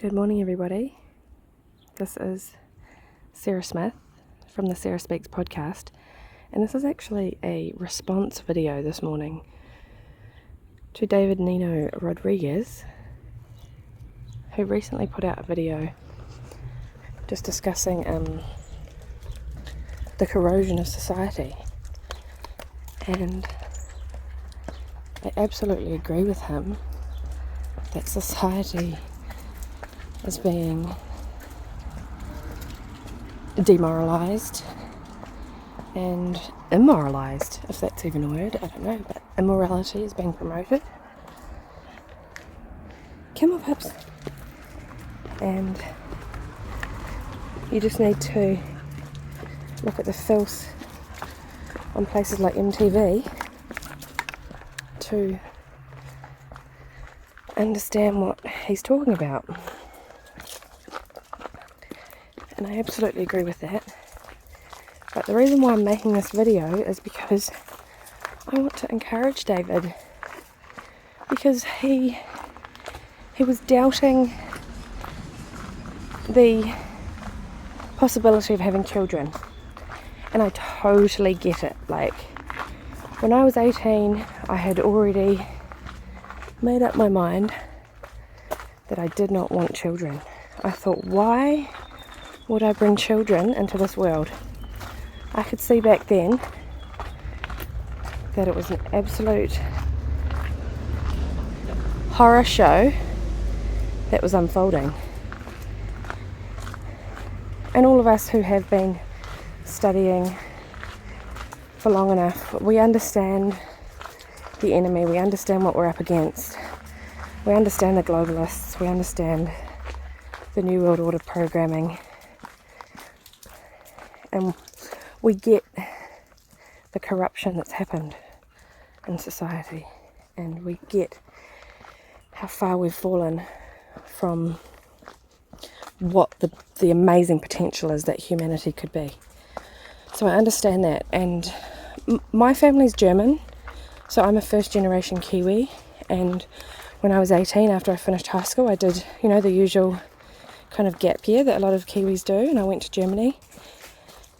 Good morning, everybody. This is Sarah Smith from the Sarah Speaks podcast, and this is actually a response video this morning to David Nino Rodriguez, who recently put out a video just discussing the corrosion of society. And I absolutely agree with him that society is being demoralized and immoralized, if that's even a word, I don't know, but immorality is being promoted. Camel pips. And you just need to look at the filth on places like MTV to understand what he's talking about. And I absolutely agree with that. But the reason why I'm making this video is because I want to encourage David, because he was doubting the possibility of having children. And I totally get it. Like, when I was 18, I had already made up my mind that I did not want children. I thought, why would I bring children into this world? I could see back then that it was an absolute horror show that was unfolding. And all of us who have been studying for long enough, we understand the enemy, we understand what we're up against. We understand the globalists, we understand the New World Order programming. And we get the corruption that's happened in society, and we get how far we've fallen from what the amazing potential is that humanity could be. So I understand that, and my family's German, so I'm a first generation Kiwi, and when I was 18, after I finished high school, I did, the usual kind of gap year that a lot of Kiwis do, and I went to Germany.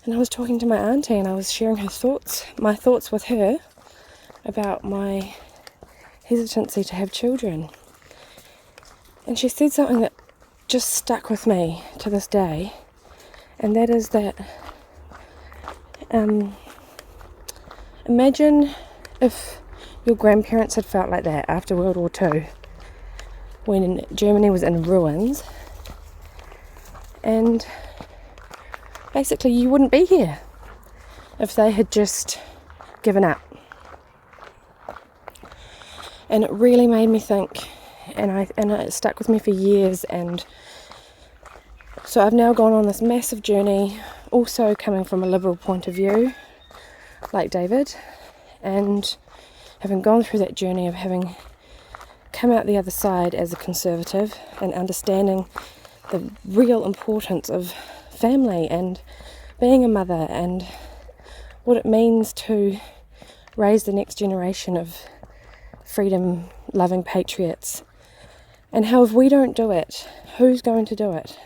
And I was talking to my auntie, and I was sharing my thoughts with her about my hesitancy to have children. And she said something that just stuck with me to this day, and that is that imagine if your grandparents had felt like that after World War II, when Germany was in ruins, and basically you wouldn't be here if they had just given up. And it really made me think, and it stuck with me for years. And so I've now gone on this massive journey, also coming from a liberal point of view, like David, and having gone through that journey of having come out the other side as a conservative and understanding the real importance of family and being a mother and what it means to raise the next generation of freedom-loving patriots, and how if we don't do it, who's going to do it?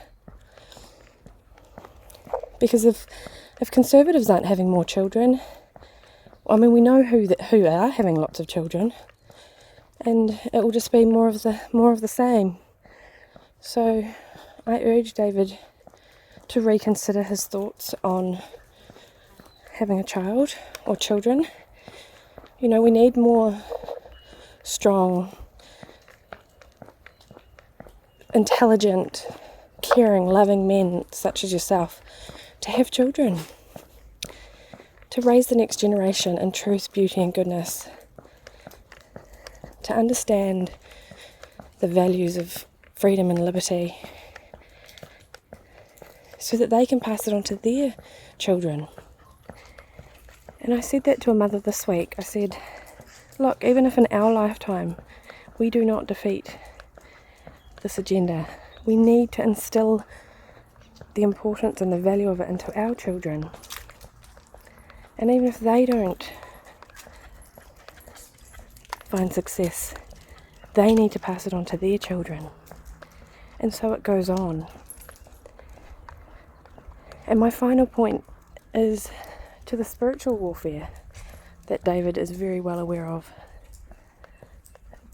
Because if conservatives aren't having more children, we know who are having lots of children, and it will just be more of the same. So I urge David to reconsider his thoughts on having a child or children. We need more strong, intelligent, caring, loving men such as yourself to have children, to raise the next generation in truth, beauty and goodness, to understand the values of freedom and liberty, so that they can pass it on to their children. And I said that to a mother this week. I said, look, even if in our lifetime we do not defeat this agenda, we need to instill the importance and the value of it into our children. And even if they don't find success, they need to pass it on to their children. And so it goes on. And my final point is to the spiritual warfare that David is very well aware of.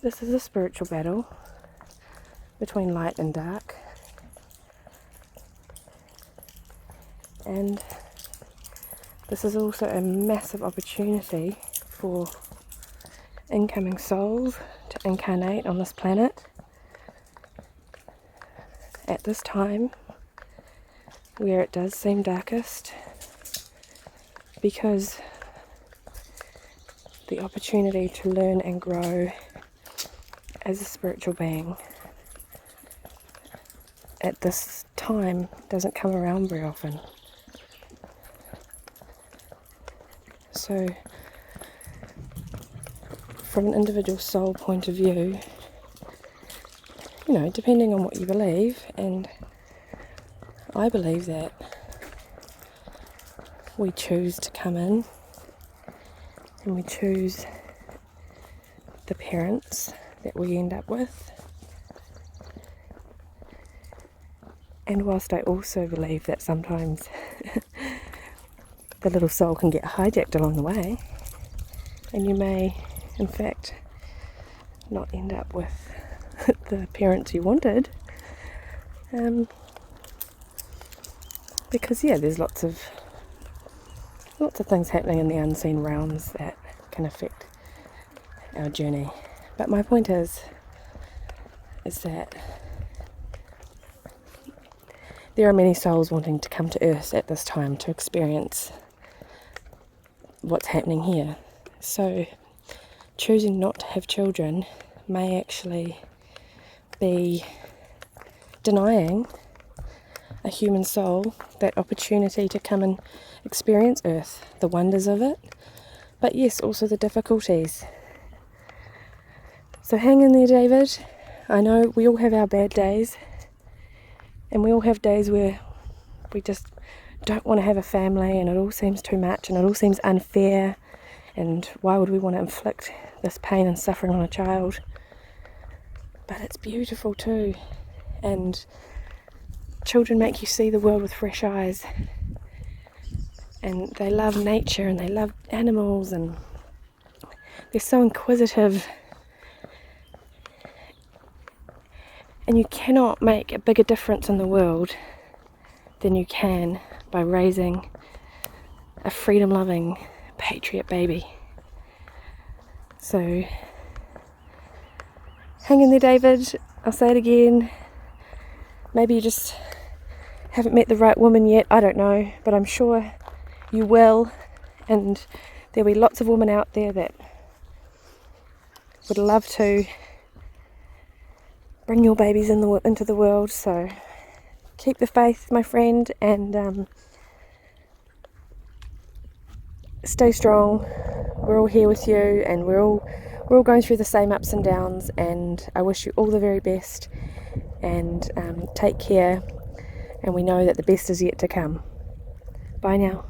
This is a spiritual battle between light and dark. And this is also a massive opportunity for incoming souls to incarnate on this planet at this time where it does seem darkest, because the opportunity to learn and grow as a spiritual being at this time doesn't come around very often. So from an individual soul point of view, depending on what you believe, and I believe that we choose to come in and we choose the parents that we end up with. And whilst I also believe that sometimes the little soul can get hijacked along the way, and you may, in fact, not end up with the parents you wanted, because there's lots of things happening in the unseen realms that can affect our journey. But my point is that there are many souls wanting to come to Earth at this time to experience what's happening here. So choosing not to have children may actually be denying a human soul that opportunity to come and experience Earth, the wonders of it, but yes, also the difficulties. So hang in there, David. I know we all have our bad days, and we all have days where we just don't want to have a family, and it all seems too much, and it all seems unfair, and why would we want to inflict this pain and suffering on a child? But it's beautiful too, and children make you see the world with fresh eyes, and they love nature and they love animals, and they're so inquisitive, and you cannot make a bigger difference in the world than you can by raising a freedom-loving patriot baby. So hang in there, David. I'll say it again. Maybe you just haven't met the right woman yet, I don't know, but I'm sure you will, and there'll be lots of women out there that would love to bring your babies into the world. So keep the faith, my friend, and stay strong. We're all here with you, and we're all going through the same ups and downs, and I wish you all the very best, and take care, and we know that the best is yet to come. Bye now.